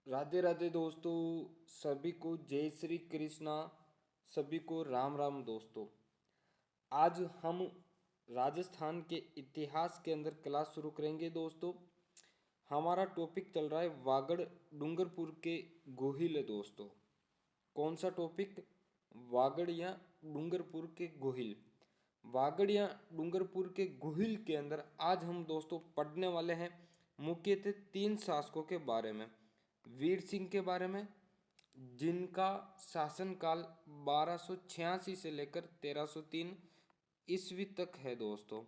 राधे राधे दोस्तों। सभी को जय श्री कृष्णा। सभी को राम राम दोस्तों। आज हम राजस्थान के इतिहास के अंदर क्लास शुरू करेंगे दोस्तों। हमारा टॉपिक चल रहा है वागड़ डूंगरपुर के गोहिल है दोस्तों। कौन सा टॉपिक? वागड़ या डूंगरपुर के गोहिल। वागड़ या डूंगरपुर के गोहिल के अंदर आज हम दोस्तों पढ़ने वाले हैं मुख्यतः तीन शासकों के बारे में। वीर सिंह के बारे में, जिनका शासनकाल 1286 से लेकर 1303 ईस्वी तक है दोस्तों।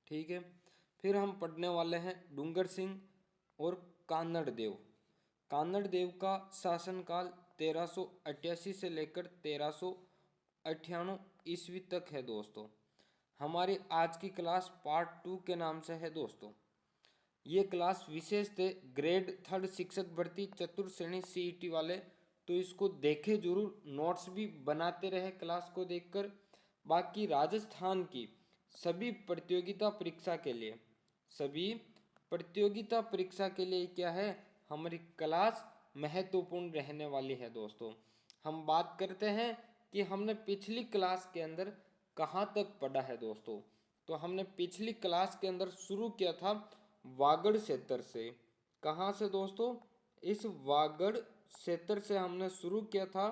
ठीक है। फिर हम पढ़ने वाले हैं डूंगर सिंह और कानड़ देव। कानड़ देव का शासनकाल 1388 से लेकर 1398 ईस्वी तक है दोस्तों। हमारी आज की क्लास पार्ट 2 के नाम से है दोस्तों। ये क्लास विशेष थे ग्रेड 3 शिक्षक भर्ती चतुर्थ श्रेणी सीईटी वाले, तो इसको देखे जरूर, नोट्स भी बनाते रहे क्लास को देखकर। बाकी राजस्थान की सभी प्रतियोगिता परीक्षा के लिए, सभी प्रतियोगिता परीक्षा के लिए क्या है, हमारी क्लास महत्वपूर्ण रहने वाली है दोस्तों। हम बात करते हैं कि हमने पिछली क्लास के अंदर कहाँ तक पढ़ा है दोस्तों। तो हमने पिछली क्लास के अंदर शुरू किया था वागड़ क्षेत्र से। कहाँ से दोस्तों? इस वागड़ क्षेत्र से हमने शुरू किया था।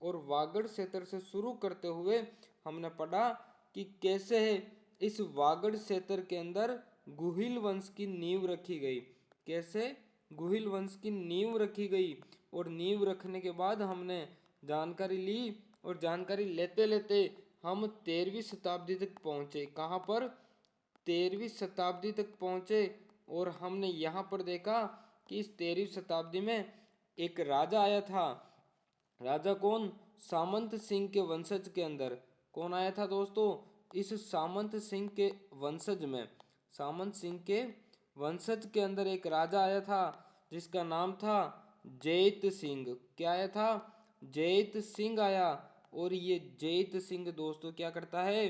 और वागड़ क्षेत्र से शुरू करते हुए हमने पढ़ा कि कैसे इस वागड़ क्षेत्र के अंदर गुहिल वंश की नींव रखी गई। कैसे गुहिल वंश की नींव रखी गई। और नींव रखने के बाद हमने जानकारी ली, और जानकारी लेते लेते हम 13वीं शताब्दी तक पहुंचे। कहाँ पर? 13वीं शताब्दी तक पहुंचे। और हमने यहाँ पर देखा कि इस 13वीं शताब्दी में एक राजा आया था। राजा कौन? सामंत सिंह के वंशज के अंदर कौन आया था दोस्तों? इस सामंत सिंह के वंशज में, सामंत सिंह के वंशज के अंदर एक राजा आया था जिसका नाम था जैत सिंह। क्या आया था? जैत सिंह आया। और ये जैत सिंह दोस्तों क्या करता है?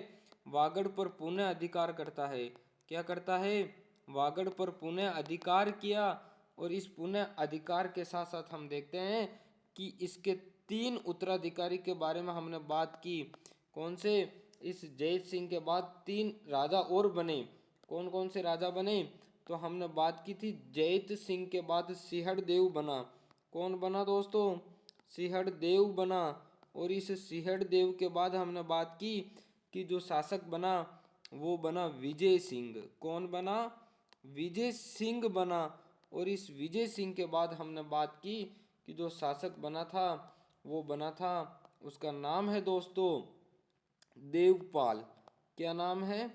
वागड़ पर पुनः अधिकार करता है। क्या करता है? वागड़ पर पुनः अधिकार किया। और इस पुनः अधिकार के साथ साथ हम देखते हैं कि इसके 3 उत्तराधिकारी के बारे में हमने बात की। कौन से? इस जैत सिंह के बाद 3 राजा और बने। कौन कौन से राजा बने? तो हमने बात की थी जैत सिंह के बाद सिंहड़ देव बना। कौन बना दोस्तों? सिंहड़ देव बना। और इस सिंहड़ देव के बाद हमने बात की कि जो शासक बना वो बना विजय सिंह। कौन बना? विजय सिंह बना। और इस विजय सिंह के बाद हमने बात की कि जो शासक बना था वो बना था, उसका नाम है दोस्तों देवपाल। क्या नाम है?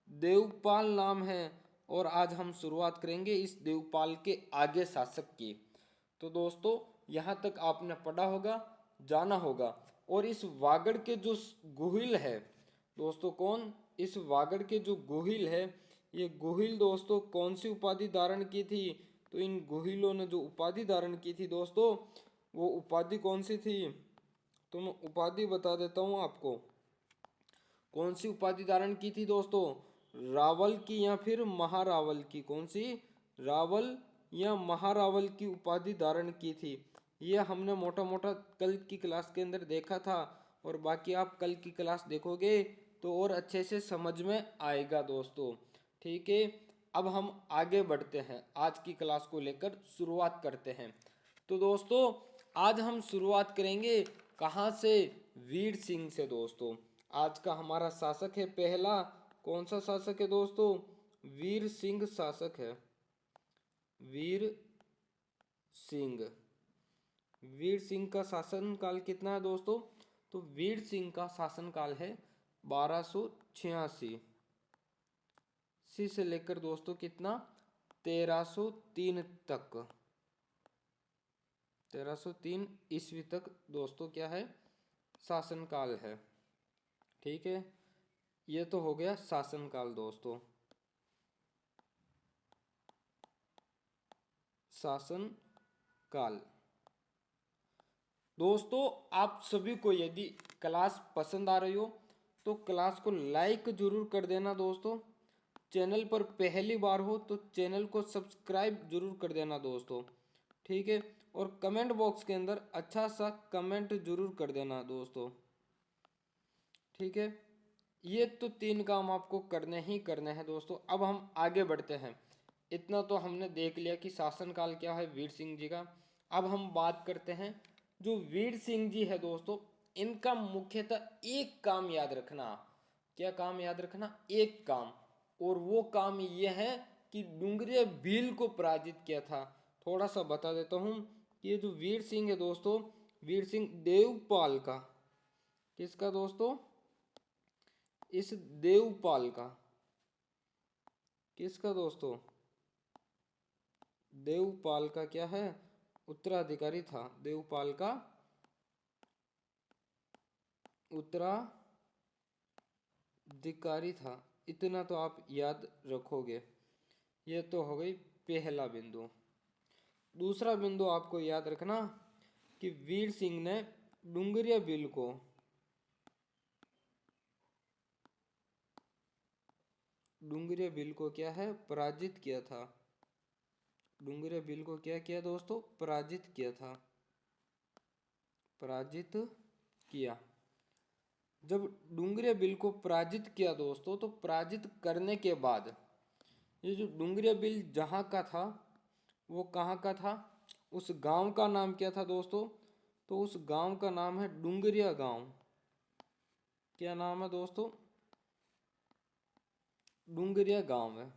देवपाल नाम है। और आज हम शुरुआत करेंगे इस देवपाल के आगे शासक की। तो दोस्तों यहाँ तक आपने पढ़ा होगा, जाना होगा। और इस वागड़ के जो गोहिल है दोस्तों, कौन? इस वागड़ के जो गोहिल है, ये गोहिल दोस्तों कौन सी उपाधि धारण की थी? तो इन गोहिलों ने जो उपाधि धारण की थी दोस्तों, वो उपाधि कौन सी थी? तो मैं उपाधि बता देता हूँ आपको। कौन सी उपाधि धारण की थी दोस्तों? रावल की या फिर महारावल की। कौन सी? रावल या महारावल की उपाधि धारण की थी। ये हमने मोटा मोटा कल की क्लास के अंदर देखा था। और बाकी आप कल की क्लास देखोगे तो और अच्छे से समझ में आएगा दोस्तों। ठीक है। अब हम आगे बढ़ते हैं, आज की क्लास को लेकर शुरुआत करते हैं। तो दोस्तों आज हम शुरुआत करेंगे कहाँ से? वीर सिंह से दोस्तों। आज का हमारा शासक है पहला, कौन सा शासक है दोस्तों? वीर सिंह शासक है। वीर सिंह। वीर सिंह का शासनकाल कितना है दोस्तों? तो वीर सिंह का शासनकाल है 1286 से लेकर दोस्तों कितना? 1303 तक। 1303 ईस्वी तक दोस्तों क्या है? शासनकाल है। ठीक है। ये तो हो गया शासनकाल दोस्तों। शासन काल। दोस्तों आप सभी को यदि क्लास पसंद आ रही हो तो क्लास को लाइक जरूर कर देना दोस्तों। चैनल पर पहली बार हो तो चैनल को सब्सक्राइब जरूर कर देना दोस्तों। ठीक है। और कमेंट बॉक्स के अंदर अच्छा सा कमेंट जरूर कर देना दोस्तों, ठीक है। ये तो 3 काम आपको करने ही करने हैं दोस्तों। अब हम आगे बढ़ते हैं। इतना तो हमने देख लिया कि शासनकाल क्या है वीर सिंह जी का। अब हम बात करते हैं जो वीर सिंह जी है दोस्तों, इनका मुख्यतः एक काम याद रखना। क्या काम याद रखना? एक काम। और वो काम ये है कि डुंगरिया भील को पराजित किया था। थोड़ा सा बता देता हूँ कि ये जो वीर सिंह है दोस्तों, वीर सिंह देवपाल का, किसका दोस्तों? इस देवपाल का, किसका दोस्तों? देवपाल का क्या है? उत्तराधिकारी था। देवपाल का उत्तराधिकारी था। इतना तो आप याद रखोगे। ये तो हो गई पहला बिंदु। दूसरा बिंदु आपको याद रखना कि वीर सिंह ने डुंगरिया बिल को क्या है? पराजित किया था। डुंगरिया बिल को क्या किया दोस्तों? पराजित किया था। पराजित किया। जब डुंगरिया बिल को पराजित किया दोस्तों, तो पराजित करने के बाद ये जो डुंगरिया बिल जहाँ का था वो कहाँ का था? उस गांव का नाम क्या था दोस्तों? तो उस गांव का नाम है डुंगरिया गांव। क्या नाम है दोस्तों? डुंगरिया गांव है।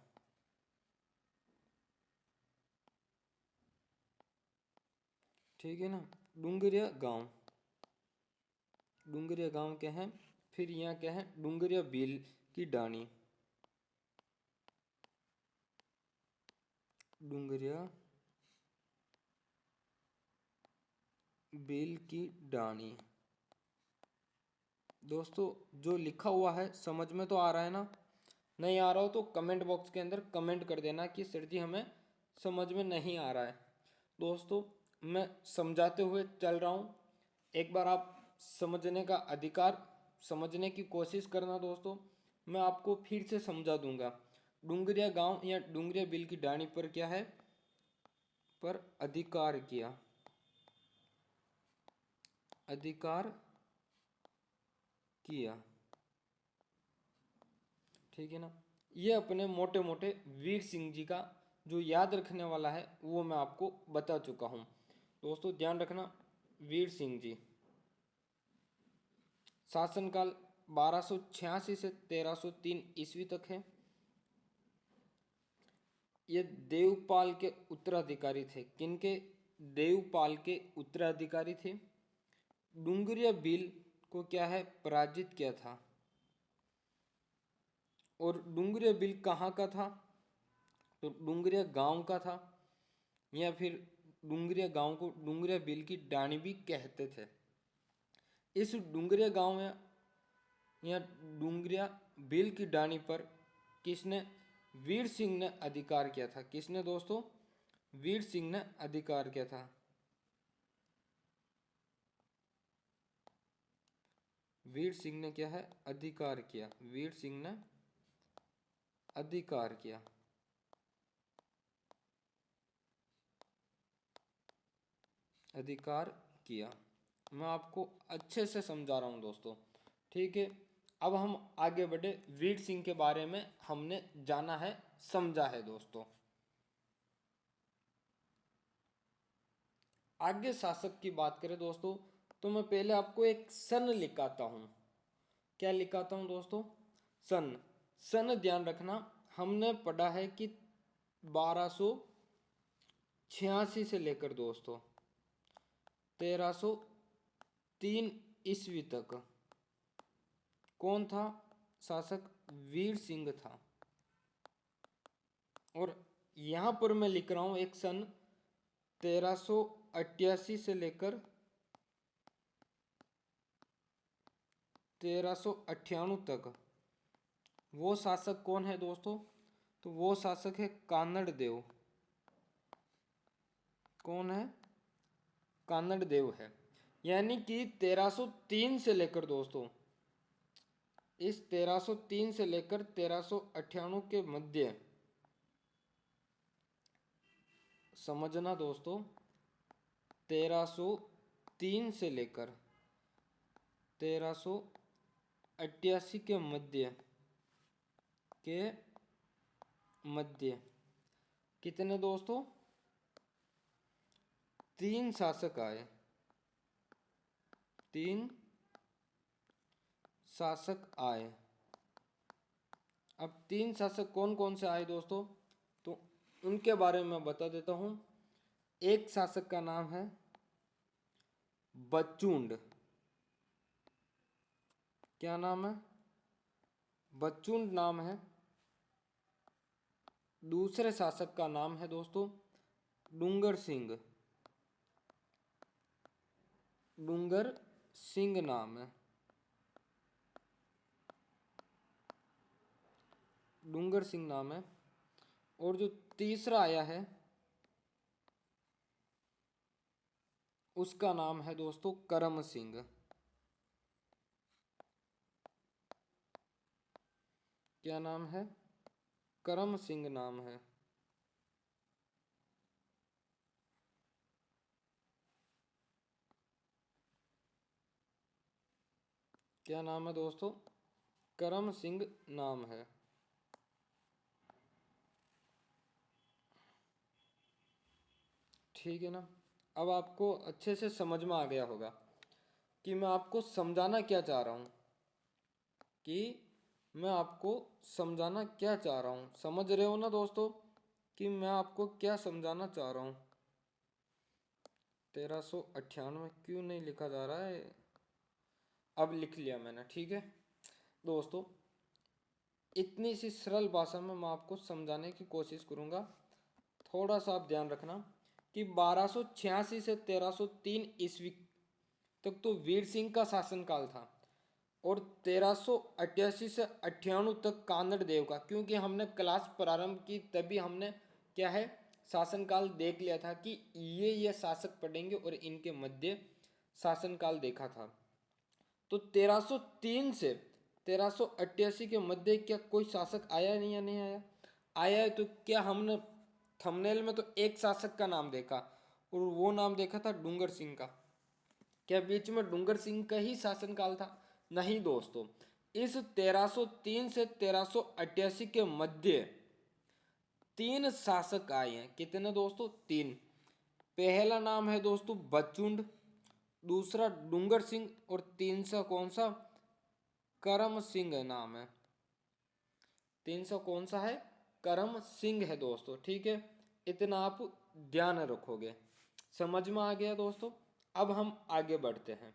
ठीक है ना? डुंगरिया गांव, डुंगरिया गांव क्या है? फिर यहाँ क्या है? डुंगरिया बिल की डाणी। डुंगरिया बिल की डाणी। दोस्तों जो लिखा हुआ है समझ में तो आ रहा है ना? नहीं आ रहा हो तो कमेंट बॉक्स के अंदर कमेंट कर देना कि सर जी हमें समझ में नहीं आ रहा है। दोस्तों मैं समझाते हुए चल रहा हूँ, एक बार आप समझने का अधिकार, समझने की कोशिश करना दोस्तों। मैं आपको फिर से समझा दूंगा। डुंगरिया गांव या डुंगरिया बिल की डाणी पर क्या है? पर अधिकार किया, अधिकार किया। ठीक है ना? ये अपने मोटे मोटे वीर सिंह जी का जो याद रखने वाला है वो मैं आपको बता चुका हूँ। दोस्तों ध्यान रखना, वीर सिंह जी शासनकाल 1286 से 1303 ईस्वी तक है। ये देवपाल के उत्तराधिकारी थे। किनके? देवपाल के उत्तराधिकारी थे। डुंगरिया बिल को क्या है? पराजित किया था। और डुंगरिया बिल कहाँ का था? तो डुंगरिया गांव का था, या फिर डुंगरिया गांव को डुंगरिया बिल की डाणी भी कहते थे। इस डुंगरिया गांव में या डुंगरिया बिल की डाणी पर किसने? वीर सिंह ने अधिकार किया था। किसने दोस्तों? वीर सिंह ने अधिकार किया था। वीर सिंह ने क्या है? अधिकार किया। वीर सिंह ने अधिकार किया। अधिकार किया। मैं आपको अच्छे से समझा रहा हूं दोस्तों, ठीक है। अब हम आगे बढ़े। वीर सिंह के बारे में हमने जाना है, समझा है दोस्तों। आगे शासक की बात करें दोस्तों, तो मैं पहले आपको एक सन लिखाता हूं। क्या लिखाता हूं दोस्तों? सन। सन ध्यान रखना, हमने पढ़ा है कि 1286 से लेकर दोस्तों 1303 ईस्वी तक कौन था शासक? वीर सिंह था। और यहां पर मैं लिख रहा हूं एक सन 1388 से लेकर 1398 तक। वो शासक कौन है दोस्तों? तो वो शासक है कानड़ देव। कौन है? कानड़ देव है। यानी कि 1303 से लेकर दोस्तों, इस 1303 से लेकर 1398 के मध्य समझना दोस्तों, 1303 से लेकर 1388 के मध्य कितने दोस्तों, 3 शासक आए। 3 शासक आए। अब 3 शासक कौन कौन से आए दोस्तों, तो उनके बारे में बता देता हूं। एक शासक का नाम है बचुंड। क्या नाम है, बचुंड नाम है। दूसरे शासक का नाम है दोस्तों डूंगर सिंह। डूंगर सिंह नाम है। डूंगर सिंह नाम है। और जो तीसरा आया है उसका नाम है दोस्तों करम सिंह। क्या नाम है, करम सिंह नाम है। क्या नाम है दोस्तों, करम सिंह नाम है। ठीक है ना। अब आपको अच्छे से समझ में आ गया होगा कि मैं आपको समझाना क्या चाह रहा हूँ, कि मैं आपको समझाना क्या चाह रहा हूँ। समझ रहे हो ना दोस्तों कि मैं आपको क्या समझाना चाह रहा हूँ। 1398 क्यों नहीं लिखा जा रहा है, अब लिख लिया मैंने। ठीक है दोस्तों, इतनी सी सरल भाषा में मैं आपको समझाने की कोशिश करूंगा। थोड़ा सा आप ध्यान रखना कि 1286 से 1303 ईस्वी तक तो वीर सिंह का शासनकाल था, और 1388 से 98 तक कानड़ देव का। क्योंकि हमने क्लास प्रारंभ की तभी हमने क्या है, शासनकाल देख लिया था कि ये शासक पढ़ेंगे और इनके मध्य शासनकाल देखा था। तो 1303 से 1388 के मध्य क्या कोई शासक आया नहीं या नहीं आया, आया है। तो क्या हमने थंबनेल में तो एक शासक का नाम देखा, और वो नाम देखा था डूंगर सिंह का। क्या बीच में डूंगर सिंह का ही शासनकाल था? नहीं दोस्तों, इस 1303 से 1388 के मध्य 3 शासक आए हैं। कितने दोस्तों, 3। पहला नाम है दोस्तों बचुंड, दूसरा डूंगर सिंह, और तीसरा कौन सा, करम सिंह नाम है। 300 कौन सा है, करम सिंह है दोस्तों। ठीक है, इतना आप ध्यान रखोगे। समझ में आ गया दोस्तों। अब हम आगे बढ़ते हैं।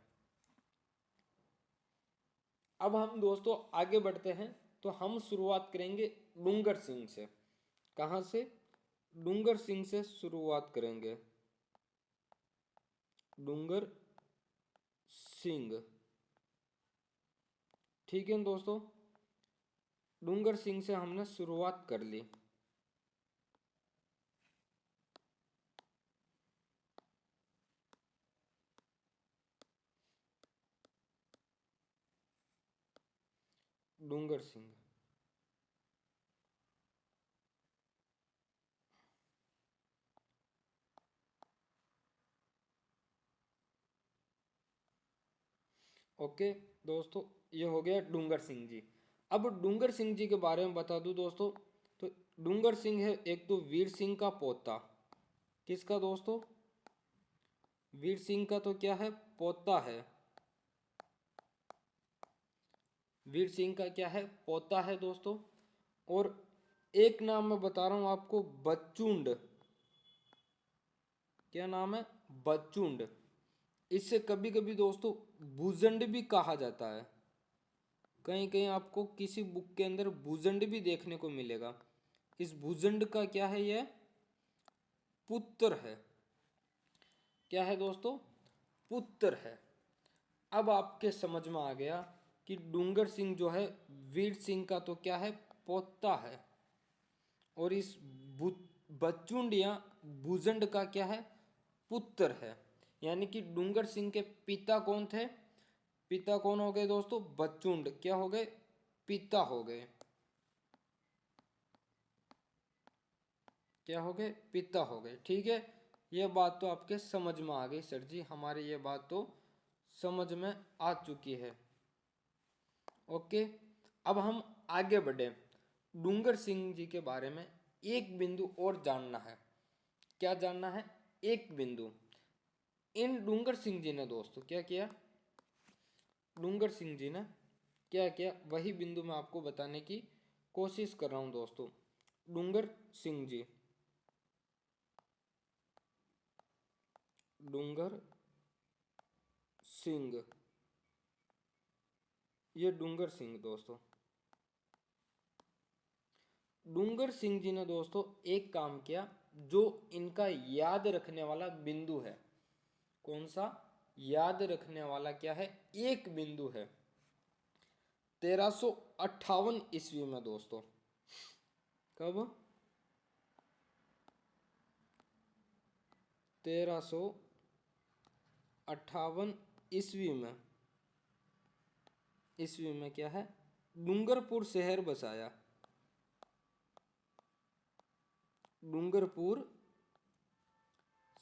अब हम दोस्तों आगे बढ़ते हैं, तो हम शुरुआत करेंगे डूंगर सिंह से। कहां से, डूंगर सिंह से शुरुआत करेंगे। डूंगर सिंह। ठीक है दोस्तों, डूंगर सिंह से हमने शुरुआत कर ली। डूंगर सिंह। ओके दोस्तों, ये हो गया डूंगर सिंह जी। अब डूंगर सिंह जी के बारे में बता दूं दोस्तों, तो डूंगर सिंह है एक तो वीर सिंह का पोता। किसका दोस्तों, वीर सिंह का तो क्या है, पोता है। वीर सिंह का क्या है, पोता है दोस्तों। और एक नाम मैं बता रहा हूं आपको, बचुंड। क्या नाम है, बचुंड। इससे कभी कभी दोस्तों भूजंड भी कहा जाता है। कहीं कहीं आपको किसी बुक के अंदर भूजंड भी देखने को मिलेगा। इस भूजंड का क्या है, यह पुत्र है। क्या है दोस्तों, पुत्र है। अब आपके समझ में आ गया कि डूंगर सिंह जो है वीर सिंह का तो क्या है, पोता है। और इस बचुंड या भूजंड का क्या है, पुत्र है। यानी कि डूंगर सिंह के पिता कौन थे, पिता कौन हो गए दोस्तों, बचुंड क्या हो गए, पिता हो गए। क्या हो गए, पिता हो गए। ठीक है, ये बात तो आपके समझ में आ गई सर जी, हमारी ये बात तो समझ में आ चुकी है। ओके, अब हम आगे बढ़े। डूंगर सिंह जी के बारे में एक बिंदु और जानना है। क्या जानना है? एक बिंदु। इन डूंगर सिंह जी ने दोस्तों क्या किया? डूंगर सिंह जी ने क्या किया, वही बिंदु मैं आपको बताने की कोशिश कर रहा हूं दोस्तों। डूंगर सिंह जी, डूंगर सिंह, ये डूंगर सिंह दोस्तों, डूंगर सिंह जी ने दोस्तों एक काम किया जो इनका याद रखने वाला बिंदु है। कौन सा? याद रखने वाला क्या है? एक बिंदु है। 1358 ईस्वी में दोस्तों। कब? 1358 ईस्वी में, ईस्वी में क्या है? डूंगरपुर शहर बसाया। डूंगरपुर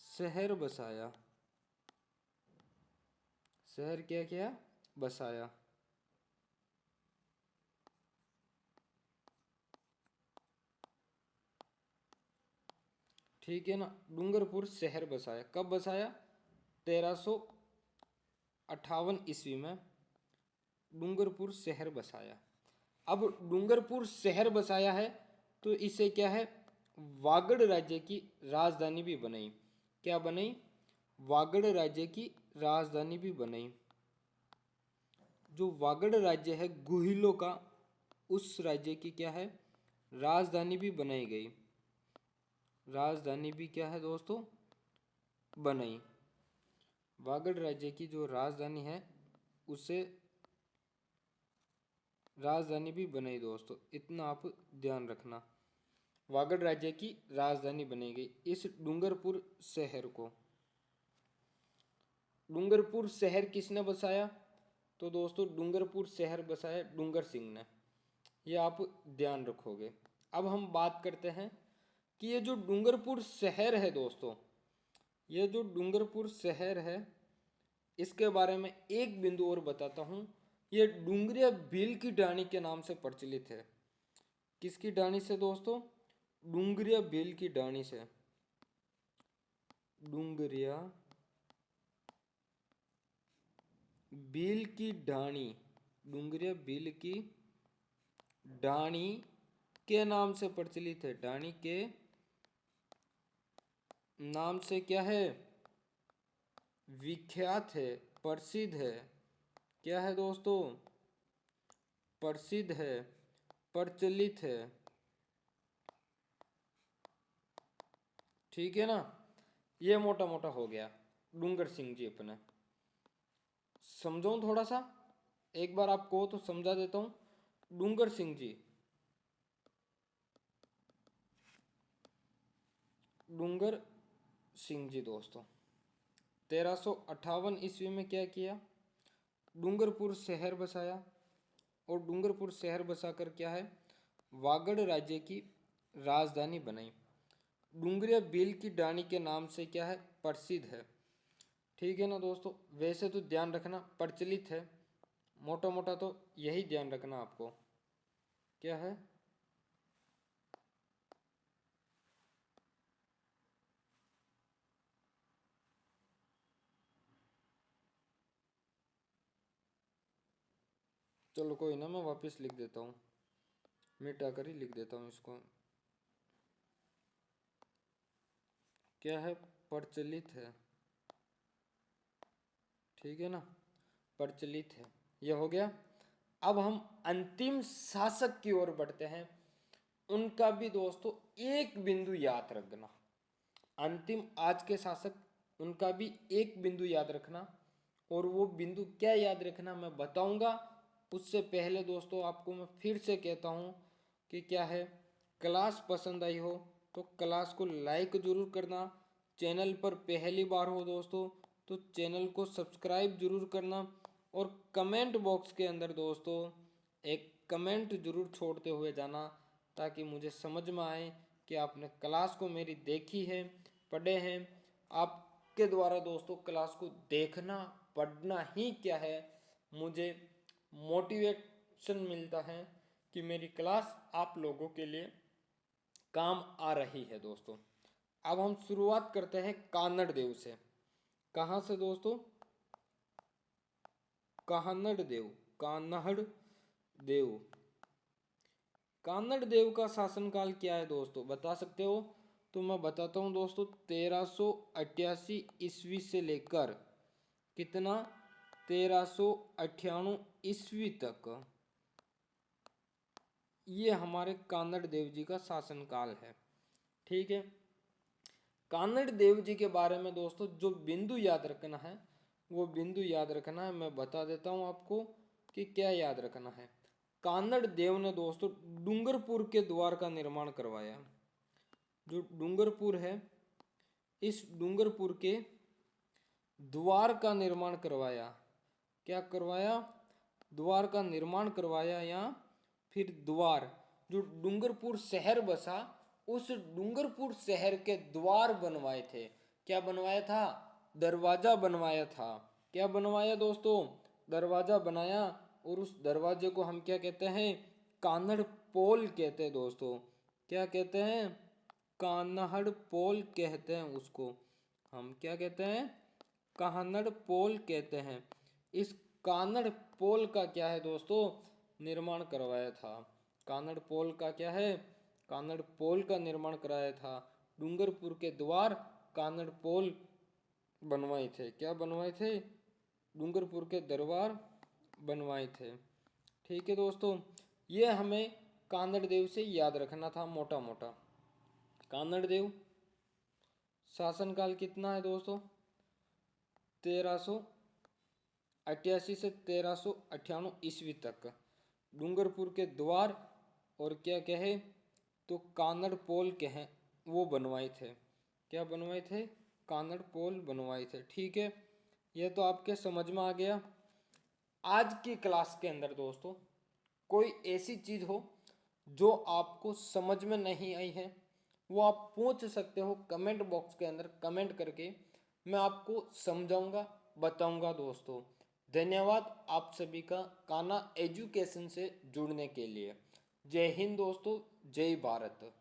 शहर बसाया। शहर क्या किया? बसाया। ठीक है ना? डूंगरपुर शहर बसाया। कब बसाया? 1358 ईस्वी में डूंगरपुर शहर बसाया। अब डूंगरपुर शहर बसाया है तो इसे क्या है? वागड़ राज्य की राजधानी भी बनाई। क्या बनाई? वागड़ राज्य की राजधानी भी बनाई। जो वागड़ राज्य है गुहिलों का, उस राज्य की क्या है? राजधानी भी बनाई गई। राजधानी भी क्या है दोस्तों? बनाई। वागड़ राज्य की जो राजधानी है उसे राजधानी भी बनाई दोस्तों, इतना आप ध्यान रखना। वागड़ राज्य की राजधानी बनी गई इस डूंगरपुर शहर को। डूंगरपुर शहर किसने बसाया? तो दोस्तों डूंगरपुर शहर बसाया डूंगर सिंह ने। ये आप ध्यान रखोगे। अब हम बात करते हैं कि ये जो डूंगरपुर शहर है दोस्तों, ये जो डूंगरपुर शहर है इसके बारे में एक बिंदु और बताता हूँ। ये डूंगरिया भील की डाणी के नाम से प्रचलित है। किसकी डाणी से दोस्तों? डूंगरिया भील की डाणी से। डूंगरिया भील की डाणी, डूंगरिया भील की डाणी के नाम से प्रचलित है। डाणी के नाम से क्या है? विख्यात है, प्रसिद्ध है। क्या है दोस्तों? प्रसिद्ध है, प्रचलित है। ठीक है ना? ये मोटा मोटा हो गया डूंगर सिंह जी अपने। समझाऊं थोड़ा सा? एक बार आपको तो समझा देता हूं। डूंगर सिंह जी, डूंगर सिंह जी दोस्तों 1358 ईस्वी में क्या किया? डूंगरपुर शहर बसाया। और डूंगरपुर शहर बसाकर क्या है? वागड़ राज्य की राजधानी बनाई। डूंगरिया भील की डाणी के नाम से क्या है? प्रसिद्ध है। ठीक है ना दोस्तों? वैसे तो ध्यान रखना प्रचलित है, मोटा मोटा तो यही ध्यान रखना आपको। क्या है? चलो कोई ना, मैं वापस लिख देता हूँ, मिटा कर ही लिख देता हूँ इसको। क्या है? प्रचलित है। ठीक है ना? प्रचलित है, यह हो गया। अब हम अंतिम शासक की ओर बढ़ते हैं। उनका भी दोस्तों एक बिंदु याद रखना। अंतिम आज के शासक, उनका भी एक बिंदु याद रखना। और वो बिंदु क्या याद रखना मैं बताऊंगा। उससे पहले दोस्तों आपको मैं फिर से कहता हूँ कि क्या है, क्लास पसंद आई हो तो क्लास को लाइक जरूर करना। चैनल पर पहली बार हो दोस्तों तो चैनल को सब्सक्राइब जरूर करना। और कमेंट बॉक्स के अंदर दोस्तों एक कमेंट जरूर छोड़ते हुए जाना, ताकि मुझे समझ में आए कि आपने क्लास को मेरी देखी है, पढ़े हैं आपके द्वारा दोस्तों क्लास को देखना पढ़ना ही क्या है, मुझे मोटिवेशन मिलता है कि मेरी क्लास आप लोगों के लिए काम आ रही है दोस्तों। अब हम शुरुआत करते हैं कानड़ देव से। कहाँ से दोस्तों? कानड़ देव। कान्हड़ देव। कानड़ देव का शासनकाल क्या है दोस्तों, बता सकते हो? तो मैं बताता हूँ दोस्तों, 1388 ईस्वी से लेकर कितना, 1398 ईस्वी तक ये हमारे कानड़ देव जी का शासनकाल है। ठीक है। कानड़ देव जी के बारे में दोस्तों जो बिंदु याद रखना है, वो बिंदु याद रखना है, मैं बता देता हूँ आपको कि क्या याद रखना है। कानड़ देव ने दोस्तों डूंगरपुर के द्वार का निर्माण करवाया। जो डूंगरपुर है, इस डूंगरपुर के द्वार का निर्माण करवाया। क्या करवाया? द्वार का निर्माण करवाया, या फिर द्वार, जो डूंगरपुर शहर बसा उस डूंगरपुर शहर के द्वार बनवाए थे। क्या बनवाया था? दरवाजा बनवाया था। क्या बनवाया दोस्तों? दरवाजा बनाया। और उस दरवाजे को हम क्या कहते हैं? कान्हड़ पोल कहते हैं दोस्तों। क्या कहते हैं? कान्हड़ पोल कहते हैं उसको। हम क्या कहते हैं? कान्हड़ पोल कहते हैं। इस कान्हड़ पोल का क्या है दोस्तों? निर्माण करवाया था। कान्हड़ पोल का क्या है? कान्हड़ पोल का निर्माण कराया था। डूंगरपुर के द्वार कान्हड़ पोल बनवाए थे। क्या बनवाए थे? डूंगरपुर के दरबार बनवाए थे। ठीक है दोस्तों, ये हमें कानड़ देव से याद रखना था मोटा मोटा। कानड़ देव शासनकाल कितना है दोस्तों? 1388 से 1398 ईस्वी तक। डूंगरपुर के द्वार और क्या कहे तो कानड़ पोल कहें, वो बनवाए थे। क्या बनवाए थे? कानड़ पोल बनवाए थे। ठीक है, यह तो आपके समझ में आ गया। आज की क्लास के अंदर दोस्तों कोई ऐसी चीज़ हो जो आपको समझ में नहीं आई है, वो आप पूछ सकते हो कमेंट बॉक्स के अंदर कमेंट करके, मैं आपको समझाऊंगा, बताऊंगा दोस्तों। धन्यवाद आप सभी का कान्हा एजुकेशन से जुड़ने के लिए। जय हिंद दोस्तों, जय भारत।